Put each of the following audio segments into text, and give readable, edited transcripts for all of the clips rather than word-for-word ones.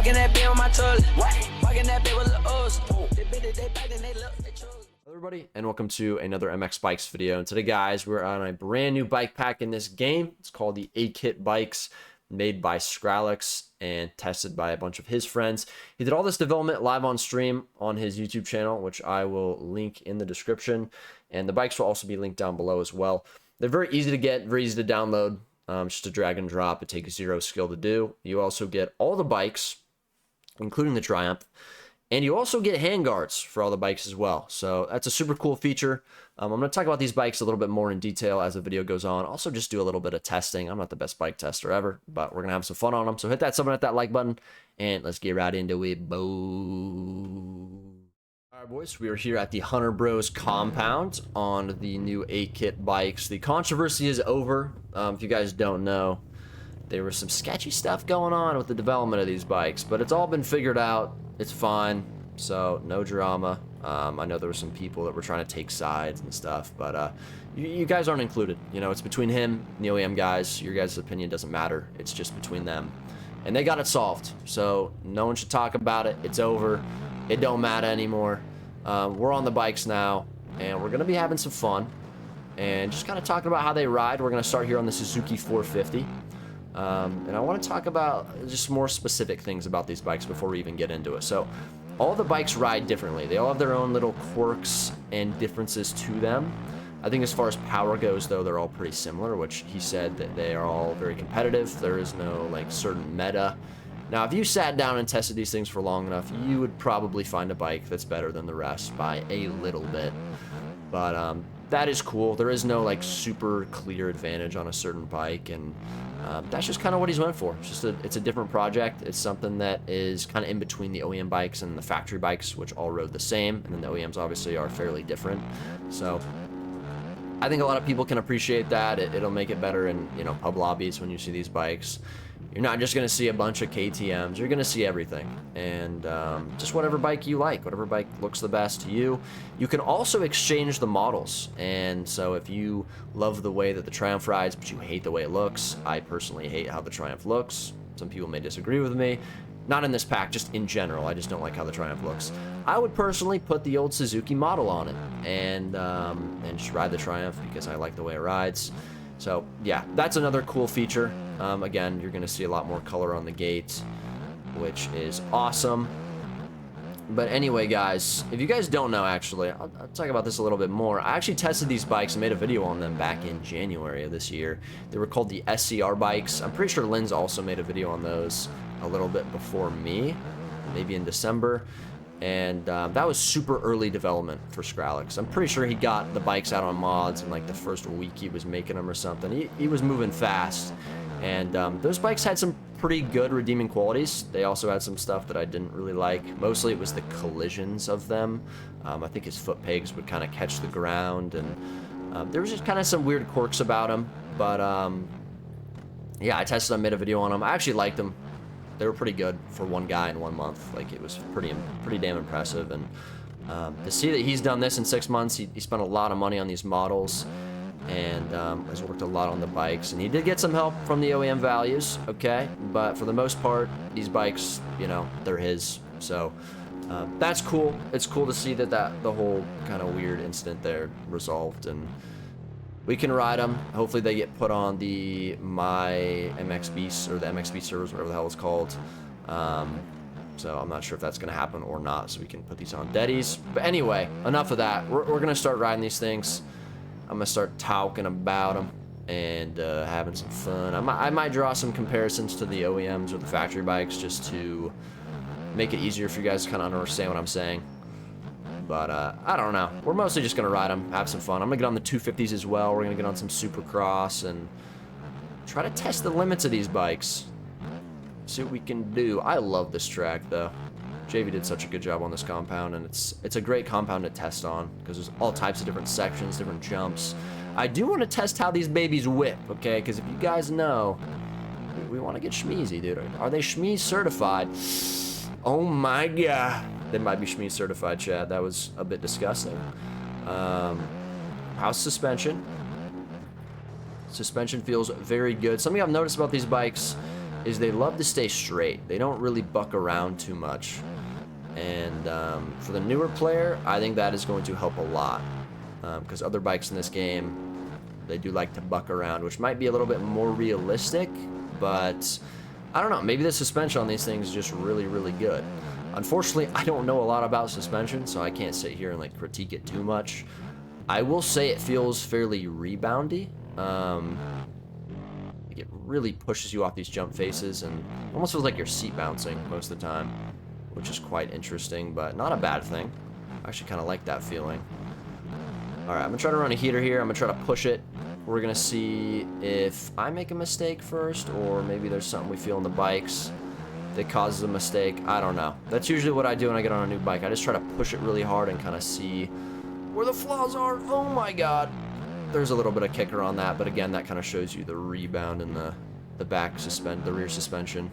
Walking that bit on my toilet. Walking that bit with the O's. They bit it, they back, and they look, they chose. Hello everybody, and welcome to another MX Bikes video. And today, guys, we're on a brand new bike pack in this game. It's called the A-Kit Bikes, made by Skrillex and tested by a bunch of his friends. He did all this development live on stream on his YouTube channel, which I will link in the description. And the bikes will also be linked down below as well. They're very easy to get, very easy to download. Just a drag and drop. It takes zero skill to do. You also get all the bikes, including the Triumph. And you also get handguards for all the bikes as well. So that's a super cool feature. I'm going to talk about these bikes a little bit more in detail as the video goes on. Also just do a little bit of testing. I'm not the best bike tester ever, but we're going to have some fun on them. So hit that sub and hit that like button, and let's get right into it. Boom. All right, boys, we are here at the Hunter Bros compound on the new A-Kit bikes. The controversy is over. If you guys don't know, there was some sketchy stuff going on with the development of these bikes, but it's all been figured out. It's fine, so no drama. I know there were some people that were trying to take sides and stuff, but you guys aren't included. You know, it's between him and the OEM guys. Your guys' opinion doesn't matter. It's just between them. And they got it solved, so no one should talk about it. It's over. It don't matter anymore. We're on the bikes now, and we're going to be having some fun and just kind of talking about how they ride. We're going to start here on the Suzuki 450. And I want to talk about just more specific things about these bikes before we even get into it. So all the bikes ride differently. They all have their own little quirks and differences to them. I think as far as power goes, though, they're all pretty similar, which he said that they are all very competitive. There is no like certain meta. Now, if you sat down and tested these things for long enough, you would probably find a bike that's better than the rest by a little bit. But that is cool. There is no like super clear advantage on a certain bike, and that's just kind of what he's went for. It's a different project. It's something that is kind of in between the OEM bikes and the factory bikes, which all rode the same, and then the OEMs obviously are fairly different. So I think a lot of people can appreciate that. It'll make it better in, you know, pub lobbies when you see these bikes. You're not just going to see a bunch of KTMs. You're going to see everything. And just whatever bike you like, whatever bike looks the best to you. You can also exchange the models. And so if you love the way that the Triumph rides, but you hate the way it looks, I personally hate how the Triumph looks. Some people may disagree with me. Not in this pack, just in general. I just don't like how the Triumph looks. I would personally put the old Suzuki model on it and just ride the Triumph because I like the way it rides. So yeah, that's another cool feature. Again, you're going to see a lot more color on the gates, which is awesome. But anyway, guys, if you guys don't know, actually, I'll talk about this a little bit more. I actually tested these bikes and made a video on them back in January of this year. They were called the SCR bikes. I'm pretty sure Lynn's also made a video on those a little bit before me, maybe in December. And that was super early development for Skrillex. I'm pretty sure he got the bikes out on mods in like the first week he was making them or something. He was moving fast. And those bikes had some pretty good redeeming qualities. They also had some stuff that I didn't really like. Mostly it was the collisions of them. I think his foot pegs would kind of catch the ground. And there was just kind of some weird quirks about them. But yeah, I tested them, made a video on them. I actually liked them. They were pretty good for one guy in 1 month. Like, it was pretty damn impressive. And to see that he's done this in 6 months, he spent a lot of money on these models and has worked a lot on the bikes. And he did get some help from the OEM values, okay? But for the most part, these bikes, you know, they're his. So that's cool. It's cool to see that the whole kind of weird incident there resolved, and we can ride them. Hopefully they get put on the My MXB or the MXB servers, whatever the hell it's called. So I'm not sure if that's going to happen or not, so we can put these on Deddies. But anyway, enough of that. We're going to start riding these things. I'm going to start talking about them and having some fun. I might draw some comparisons to the OEMs or the factory bikes just to make it easier for you guys to kind of understand what I'm saying. But I don't know. We're mostly just going to ride them, have some fun. I'm going to get on the 250s as well. We're going to get on some Supercross and try to test the limits of these bikes. See what we can do. I love this track, though. JV did such a good job on this compound, and it's a great compound to test on because there's all types of different sections, different jumps. I do want to test how these babies whip, okay? Because if you guys know, we want to get schmeezy, dude. Are they schmeez certified? Oh my god. They might be schmeez certified, chat. That was a bit disgusting. How's suspension? Suspension feels very good. Something I've noticed about these bikes is they love to stay straight. They don't really buck around too much. And for the newer player, I think that is going to help a lot. Because other bikes in this game, they do like to buck around, which might be a little bit more realistic, but I don't know. Maybe the suspension on these things is just really, really good. Unfortunately, I don't know a lot about suspension, so I can't sit here and like critique it too much. I will say it feels fairly reboundy. It really pushes you off these jump faces and almost feels like you're seat bouncing most of the time, which is quite interesting, but not a bad thing. I actually kind of like that feeling. All right, I'm gonna try to run a heater here. I'm gonna try to push it. We're gonna see if I make a mistake first, or maybe there's something we feel in the bikes that causes a mistake. I don't know. That's usually what I do when I get on a new bike. I just try to push it really hard and kind of see where the flaws are. Oh my God. There's a little bit of kicker on that, but again, that kind of shows you the rebound in the rear suspension.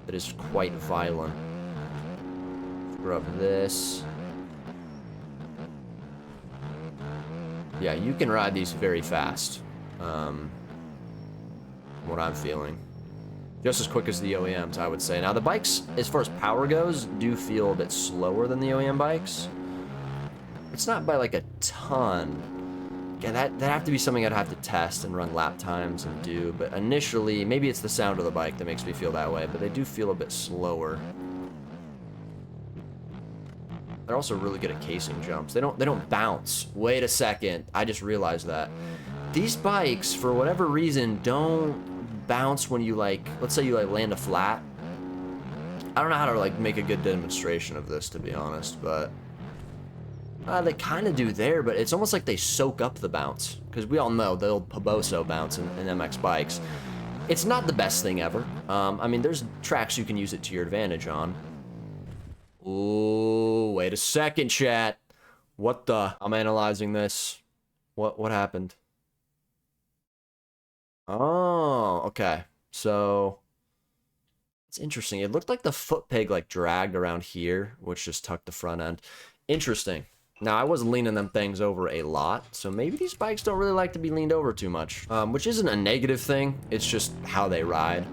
That is quite violent. Scrub this. Yeah, you can ride these very fast. What I'm feeling. Just as quick as the OEMs, I would say. Now, the bikes, as far as power goes, do feel a bit slower than the OEM bikes. It's not by like a ton. Yeah, that'd have to be something I'd have to test and run lap times and do. But initially, maybe it's the sound of the bike that makes me feel that way, but they do feel a bit slower. They're also really good at casing jumps. They don't bounce. Wait a second. I just realized that. These bikes, for whatever reason, don't bounce when you like, let's say you like land a flat. I don't know how to like make a good demonstration of this, to be honest, but they kind of do there, but it's almost like they soak up the bounce, because we all know the old Poboso bounce in MX bikes. It's not the best thing ever. I mean, there's tracks you can use it to your advantage on. Ooh, wait a second, chat. What the? I'm analyzing this. What happened? Oh, okay. So it's interesting. It looked like the foot peg like dragged around here, which just tucked the front end. Interesting. Now, I was leaning them things over a lot, so maybe these bikes don't really like to be leaned over too much, which isn't a negative thing. It's just how they ride.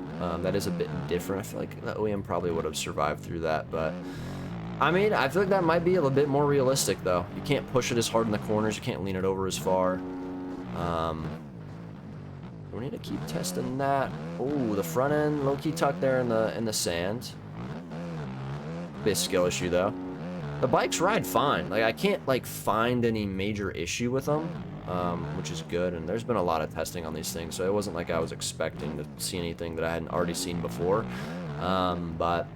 That is a bit different. I feel like the OEM probably would have survived through that, but I mean, I feel like that might be a little bit more realistic, though. You can't push it as hard in the corners. You can't lean it over as far. We need to keep testing that. Oh, the front end low-key tucked there in the sand. Bit of skill issue, though. The bikes ride fine. Like, I can't, like, find any major issue with them, which is good. And there's been a lot of testing on these things, so it wasn't like I was expecting to see anything that I hadn't already seen before. But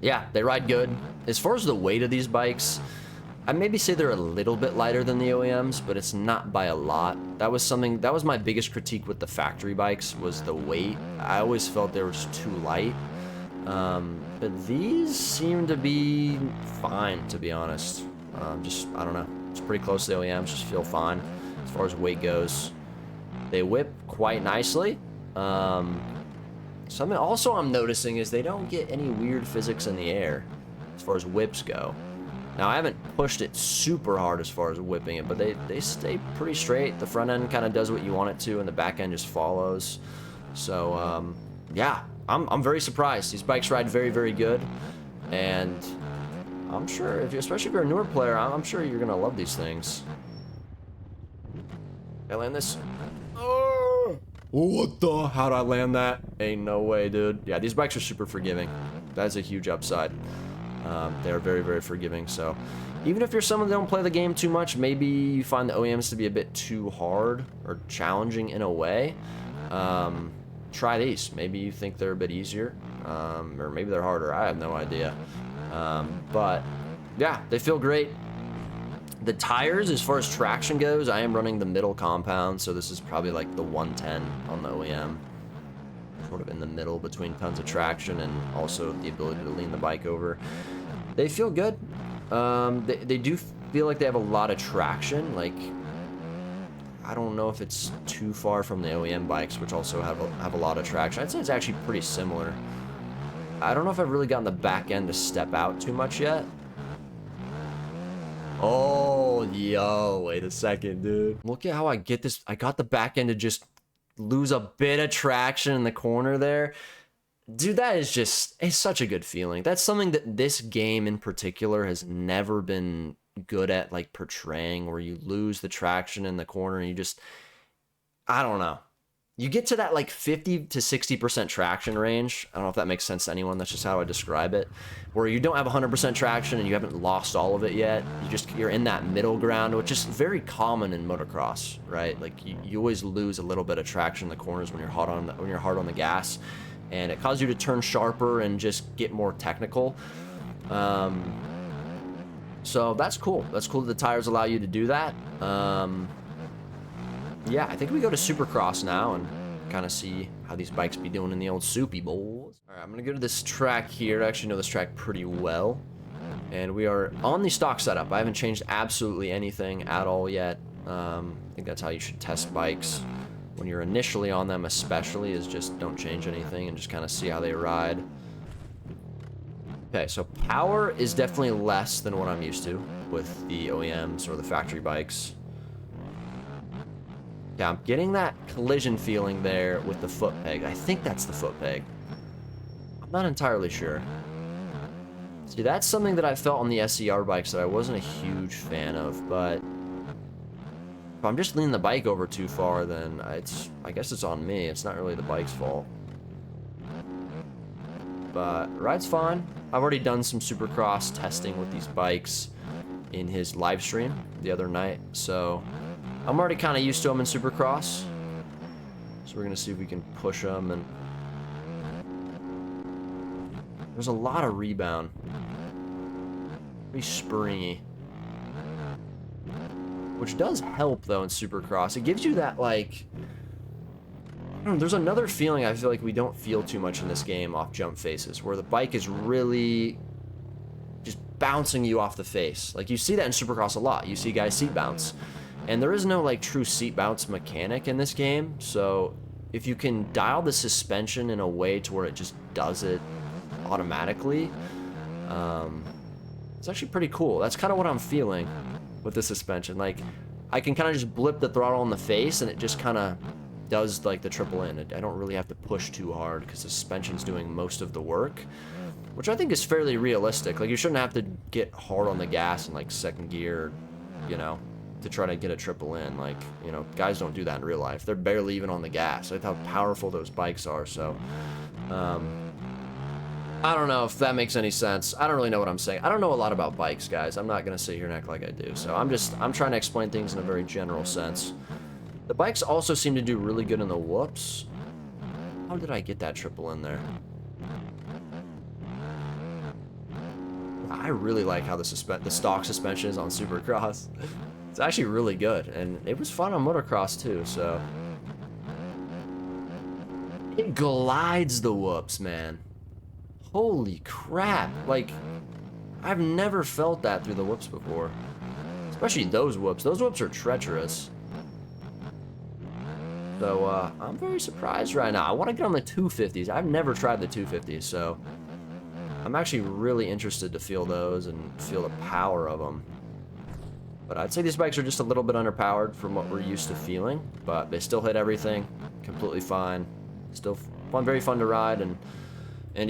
yeah, they ride good. As far as the weight of these bikes, I maybe say they're a little bit lighter than the OEMs, but it's not by a lot. That was my biggest critique with the factory bikes, was the weight. I always felt they were just too light. But these seem to be fine, to be honest. I don't know. It's pretty close to the OEMs, just feel fine as far as weight goes. They whip quite nicely. Something also I'm noticing is they don't get any weird physics in the air as far as whips go. Now, I haven't pushed it super hard as far as whipping it, but they stay pretty straight. The front end kind of does what you want it to, and the back end just follows. So, yeah, I'm very surprised. These bikes ride very, very good, and I'm sure, especially if you're a newer player, I'm sure you're going to love these things. I land this. Oh, what the? How'd I land that? Ain't no way, dude. Yeah, these bikes are super forgiving. That's a huge upside. They're very, very forgiving, so even if you're someone that don't play the game too much, maybe you find the OEMs to be a bit too hard or challenging in a way, try these. Maybe you think they're a bit easier, or maybe they're harder. I have no idea. But yeah, they feel great. The tires, as far as traction goes, I am running the middle compound, so this is probably like the 110 on the OEM. Sort of in the middle between tons of traction and also the ability to lean the bike over. They feel good. They do feel like they have a lot of traction. Like, I don't know if it's too far from the OEM bikes, which also have a lot of traction. I'd say it's actually pretty similar. I don't know if I've really gotten the back end to step out too much yet. Oh, yo, wait a second, dude. Look at how I get this. I got the back end to just lose a bit of traction in the corner there. Dude, that is just, it's such a good feeling. That's something that this game in particular has never been good at, like, portraying, where you lose the traction in the corner and you just, I don't know. You get to that like 50 to 60% traction range. I don't know if that makes sense to anyone. That's just how I describe it. Where you don't have 100% traction and you haven't lost all of it yet. You're in that middle ground, which is very common in motocross, right? Like you always lose a little bit of traction in the corners when you're hard on the gas, and it causes you to turn sharper and just get more technical. So that's cool. That's cool that the tires allow you to do that. Yeah, I think we go to Supercross now and kind of see how these bikes be doing in the old Soupy boys. All right, I'm going to go to this track here. I actually know this track pretty well. And we are on the stock setup. I haven't changed absolutely anything at all yet. I think that's how you should test bikes when you're initially on them, especially, is just don't change anything and just kind of see how they ride. Okay, so power is definitely less than what I'm used to with the OEMs or the factory bikes. Yeah, I'm getting that collision feeling there with the foot peg. I think that's the foot peg. I'm not entirely sure. See, that's something that I felt on the SCR bikes that I wasn't a huge fan of, but if I'm just leaning the bike over too far, then I guess it's on me. It's not really the bike's fault. But ride's fine. I've already done some Supercross testing with these bikes in his live stream the other night, so I'm already kind of used to them in Supercross. So we're going to see if we can push them. And there's a lot of rebound. Pretty springy. Which does help, though, in Supercross. It gives you that, like, I don't know, there's another feeling I feel like we don't feel too much in this game off jump faces, where the bike is really just bouncing you off the face. Like, you see that in Supercross a lot. You see guys seat bounce. And there is no, like, true seat bounce mechanic in this game, so if you can dial the suspension in a way to where it just does it automatically, it's actually pretty cool. That's kind of what I'm feeling with the suspension. Like, I can kind of just blip the throttle in the face, and it just kind of does, like, the triple in. I don't really have to push too hard, because the suspension's doing most of the work, which I think is fairly realistic. Like, you shouldn't have to get hard on the gas in, like, second gear, you know, to try to get a triple in. Like, you know, guys don't do that in real life. They're barely even on the gas. That's how powerful those bikes are. So I don't know if that makes any sense. I don't really know what I'm saying. I don't know a lot about bikes, guys. I'm not gonna sit here and act like I do. So I'm trying to explain things in a very general sense. The bikes also seem to do really good in the whoops. How did I get that triple in there? I really like how the stock suspension is on Supercross. It's actually really good, and it was fun on motocross too, so. It glides the whoops, man. Holy crap. Like, I've never felt that through the whoops before. Especially those whoops. Those whoops are treacherous. So, I'm very surprised right now. I want to get on the 250s. I've never tried the 250s, so I'm actually really interested to feel those and feel the power of them. But I'd say these bikes are just a little bit underpowered from what we're used to feeling, but they still hit everything completely fine. Still fun, very fun to ride, and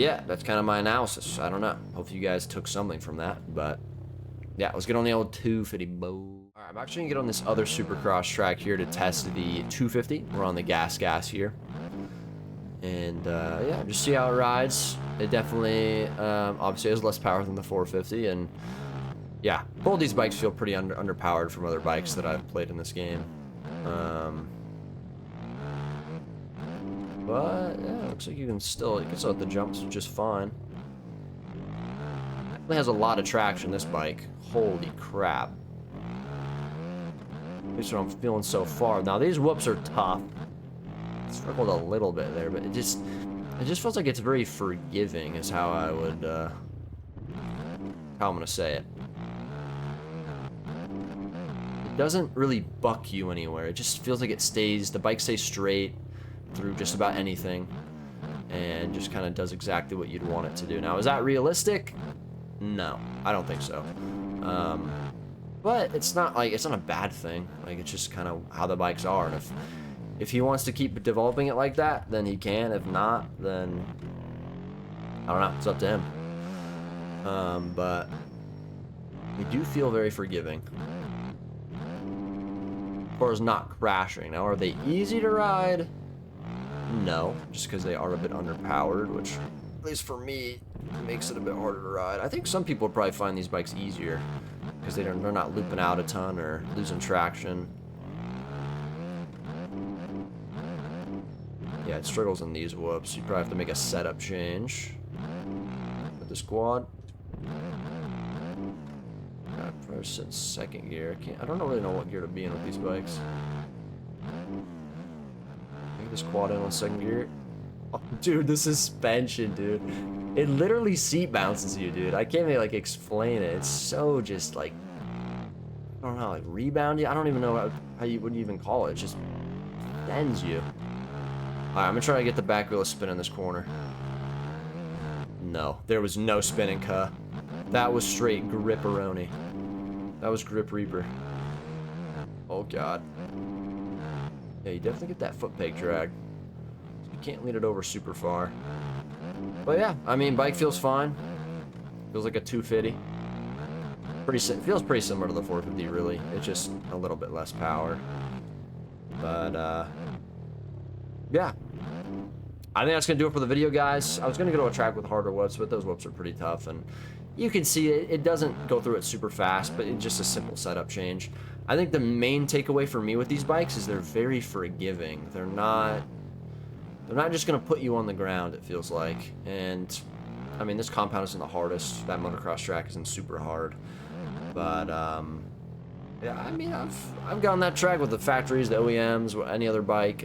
yeah, that's kind of my analysis. I don't know. Hopefully you guys took something from that, but yeah, let's get on the old 250 bow. All right, I'm actually gonna get on this other Supercross track here to test the 250. We're on the gas here, and yeah, just see how it rides. It definitely obviously has less power than the 450, and yeah, both of these bikes feel pretty underpowered from other bikes that I've played in this game. But yeah, it looks like you can still hit the jumps just fine. It has a lot of traction, this bike. Holy crap. At least what I'm feeling so far. Now these whoops are tough. Struggled a little bit there, but it just feels like it's very forgiving is how I would how I'm gonna say it. It doesn't really buck you anywhere. It just feels like the bike stays straight through just about anything and just kind of does exactly what you'd want it to do. Now, is that realistic? No, I don't think so. But it's not a bad thing. Like, it's just kind of how the bikes are. And If he wants to keep developing it like that, then he can. If not, then I don't know. It's up to him. But we do feel very forgiving. As far as not crashing. Now, are they easy to ride? No, just because they are a bit underpowered, which, at least for me, makes it a bit harder to ride. I think some people would probably find these bikes easier because they're not looping out a ton or losing traction. Yeah, it struggles in these whoops. You probably have to make a setup change with the quad. God, probably sit in second gear. I don't really know what gear to be in with these bikes. Maybe this quad in on second gear. Oh, dude, the suspension, dude. It literally seat bounces you, dude. I can't even, like, explain it. It's so just, like, I don't know, like, reboundy? I don't even know how you would even call it. It just bends you. Alright, I'm gonna try to get the back wheel to spin in this corner. No, there was no spinning, cuh. That was straight gripperoni. That was grip reaper. Oh, God. Yeah, you definitely get that foot peg drag. You can't lean it over super far. But yeah, I mean, bike feels fine. Feels like a 250. Feels pretty similar to the 450, really. It's just a little bit less power. But, yeah. I think that's going to do it for the video, guys. I was going to go to a track with harder whoops, but those whoops are pretty tough. And you can see it doesn't go through it super fast, but it's just a simple setup change. I think the main takeaway for me with these bikes is they're very forgiving. They're not just going to put you on the ground, it feels like. And, I mean, this compound isn't the hardest. That motocross track isn't super hard. But, yeah, I mean, I've gone that track with the factories, the OEMs, any other bike.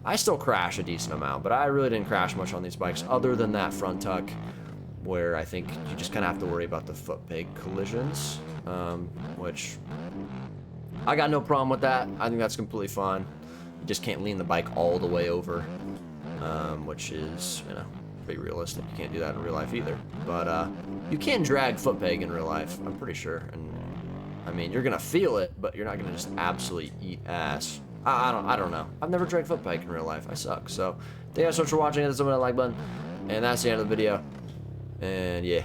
I still crash a decent amount, but I really didn't crash much on these bikes other than that front tuck, where I think you just kind of have to worry about the foot peg collisions, which I got no problem with that. I think that's completely fine. You just can't lean the bike all the way over, which is, you know, pretty realistic. You can't do that in real life either. But you can drag foot peg in real life, I'm pretty sure. And I mean, you're gonna feel it, but you're not gonna just absolutely eat ass. I don't know. I've never dragged foot peg in real life. I suck. So thank you guys so much for watching. Hit the like button, and that's the end of the video. And yeah.